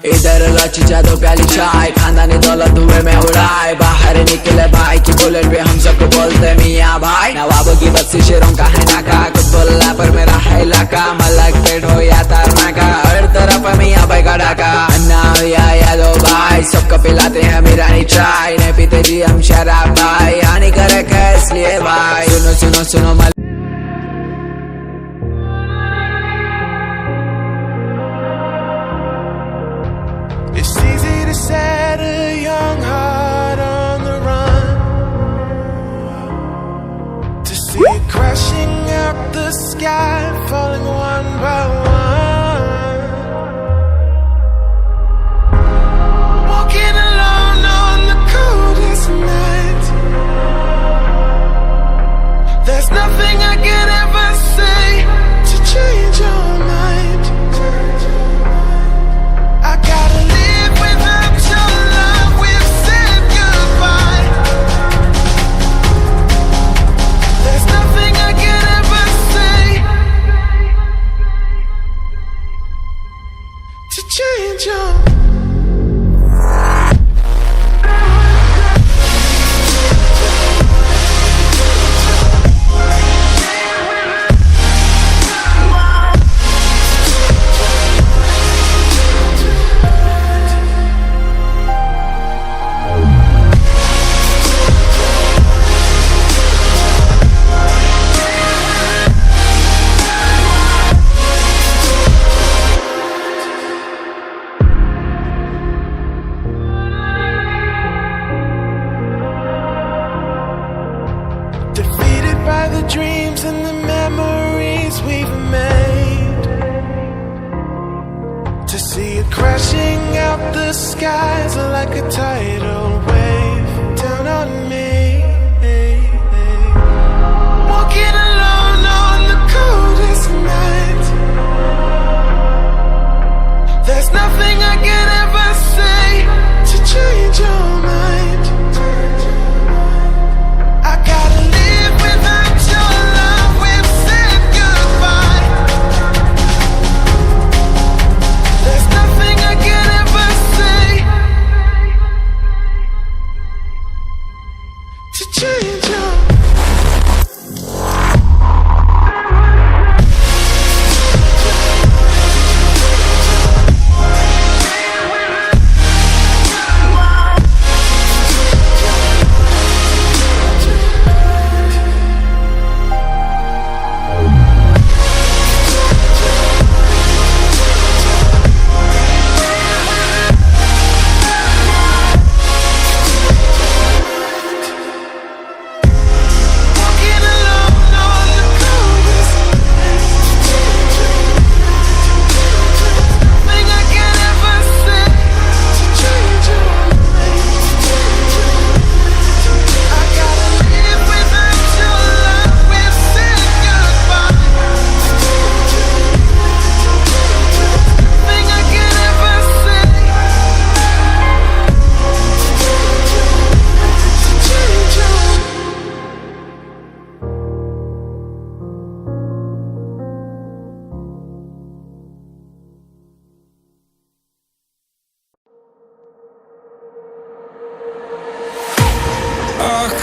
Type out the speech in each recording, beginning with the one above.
इधर लची दो प्याली चाय, खानदानी दौलत धुएं में उड़ाए, बाहर निकले भाई की बुलेट पे हम सबको बोलते मियाँ भाई। नवाबों की बस्ती शेरों का है नाका, कुछ बोलना पर मेरा है इलाका, मलक पेट हो या तारना का, हर तरफ मियाँ भाई का डाका। अन्ना या यादो भाई सबको पिलाते हैं मीरानी चाय, नहीं पीते जी हम शराब भाई, हानिकारक है इसलिए भाई। सुनो सुनो सुनो It's easy to set a young heart on the run, to see it crashing out the sky, falling one by one. Walking alone on the coldest night, there's nothing I can ever say to change your mind. I gotta live without your love, we've said goodbye. There's nothing I can ever say to change your defeated by the dreams and the memories we've made, to see it crashing out the skies like a tidal wave down on me. Walking alone on the coldest night, there's nothing I can ever say to change your mind. I gotta live without your love, we've said goodbye. There's nothing I can ever say to change your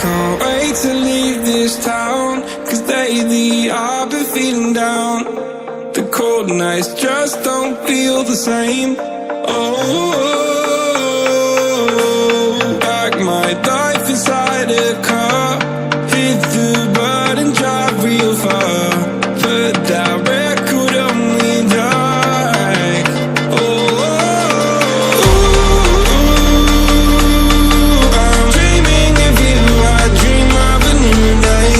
can't wait to leave this town, 'cause lately I've been feeling down. The cold nights just don't feel the same. Oh, like my life inside a car, hit the button, drive real far, put that record on me like, oh, I'm dreaming of you, I dream of a new day.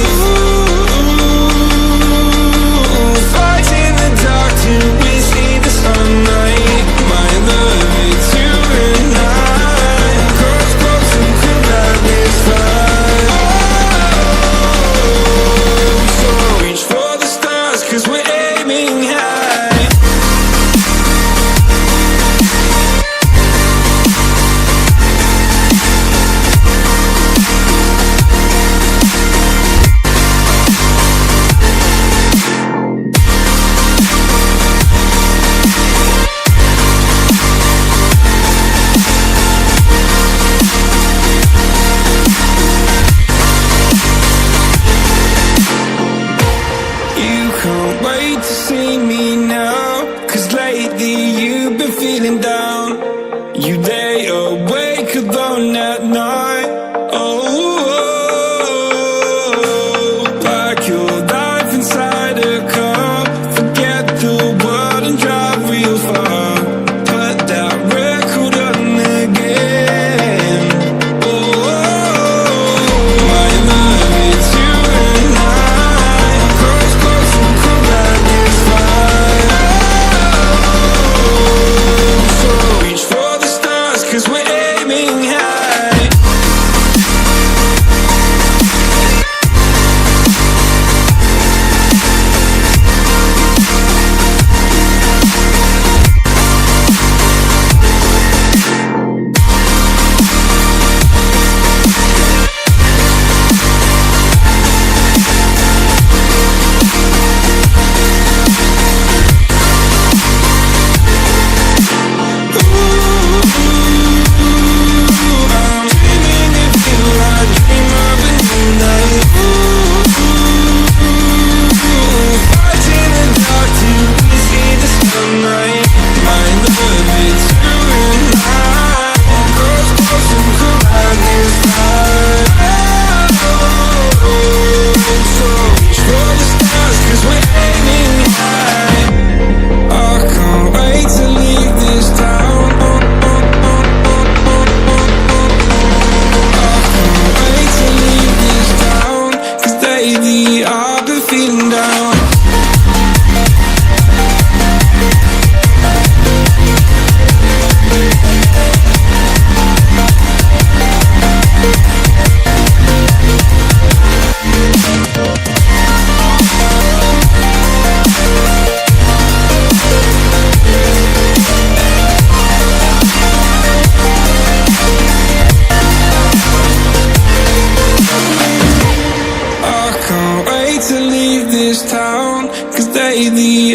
Fight in the dark till we see the sunlight. My feeling down. You lay awake alone at night. Oh, like your life inside a cup. Forget the world and drive real far. Put that record on again. Oh, my love, it's you and I. Close, close and come back and fly. So reach for the stars, 'cause we're aiming high.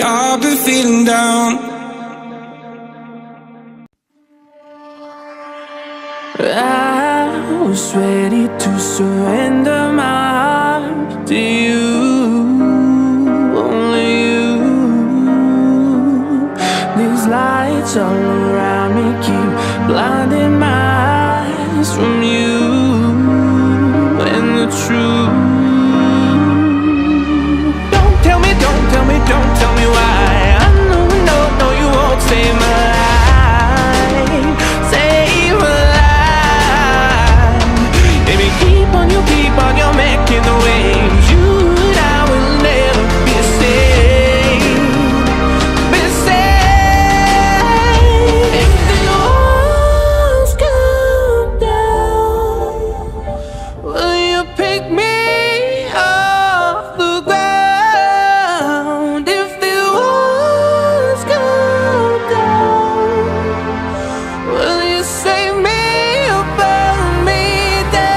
I've been feeling down. I was ready to surrender my heart to you, only you. These lights all around me keep blinding my eyes from you and the truth. Don't tell me, don't tell me, don't tell me why. I know, no, no, you won't save my life, save my life. Baby, keep on, you're making the waves. You and I will never be safe, be safe. If the walls come down, will you pick me off the ground? If the walls come down, will you save me or burn me down?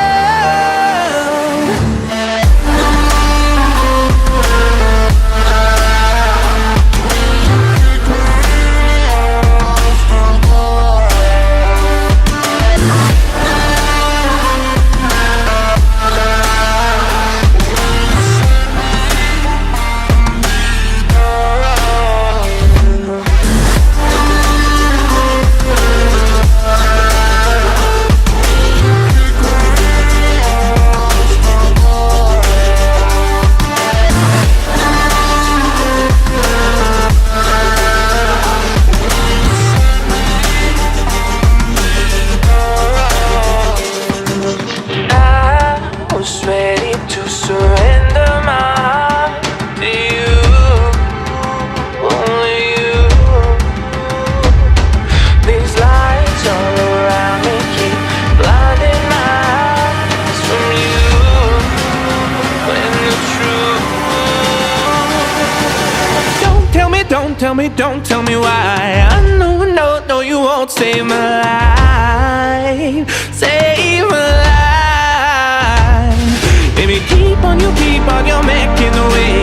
I was ready to surrender my heart to you, only you. These lights all around me keep blinding my eyes from you and the truth. Don't tell me, don't tell me, don't tell me why. I know, no, no, you won't save my life, save my life. Baby, keep on, you're making the way.